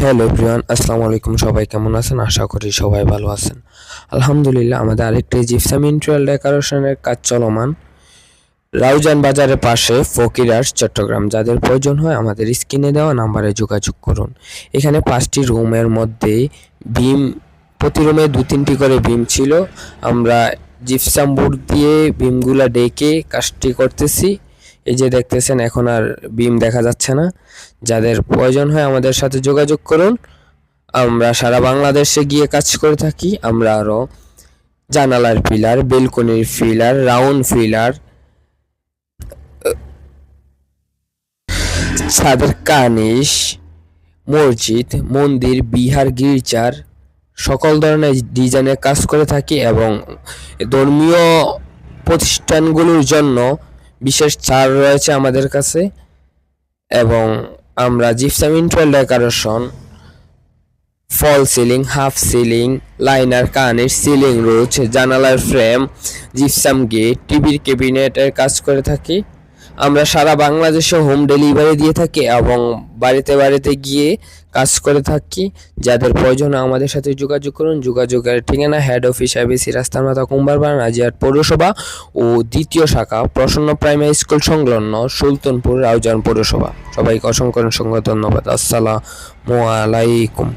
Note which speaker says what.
Speaker 1: Hello everyone, আসসালামু আলাইকুম। সবাই কেমন আছেন? আশা করি সবাই ভালো আছেন। আলহামদুলিল্লাহ, আমাদের আরেকটি জিপসাম ইন্টেরিয়র ডেকোরেশনের কাজ চলমান রাউজান বাজারের পাশে ফকিরার চট্টগ্রাম। যাদের প্রয়োজন হয় আমাদের স্ক্রিনে দেওয়া নাম্বারে যোগাযোগ করুন। এখানে 5টি রুমের মধ্যে বিম, প্রতি রুমে 2-3টি করে বিম ছিল। আমরা জিপসাম বোর্ড দিয়ে বিমগুলা ডেকে কাজটি করতেছি। এই যে দেখতেছেন, এখন আর বিম দেখা যাচ্ছে না। যাদের প্রয়োজন হয় আমাদের সাথে যোগাযোগ করুন। আমরা সারা বাংলাদেশে গিয়ে কাজ করে থাকি। আমরা আরও জানালার পিলার, বেলকনির পিলার, রাউন্ড পিলার, ছাদের কার্নিশ, মসজিদ, মন্দির, বিহার, গির্জার সকল ধরনের ডিজাইনের কাজ করে থাকি এবং ধর্মীয় প্রতিষ্ঠানগুলোর জন্য বিশেষ ছাড় রয়েছে আমাদের কাছে। এবং আমরা gypsum interior decoration, false ceiling, half ceiling, liner, কার্নিশ, সিলিং রোচ, জানালার ফ্রেম, জিপসাম গেট, টিভির ক্যাবিনেটের কাজ করে থাকি। আমরা সারা বাংলাদেশে হোম ডেলিভারি দিয়ে থাকি এবং বাড়িতে বাড়িতে গিয়ে কাজ করে থাকি। যাদের প্রয়োজন আমাদের সাথে যোগাযোগ করুন। যোগাযোগের ঠিকানা হেড অফিস আইবিসি রাস্তার মাথা, কুম্বারপাড়া, নাজিরহাট পৌরসভা ও দ্বিতীয় শাখা প্রসন্ন প্রাইমারি স্কুল সংলগ্ন সুলতানপুর, রাউজান পৌরসভা। সবাইকে অসংখ্য ধন্যবাদ। আসসালামু আলাইকুম।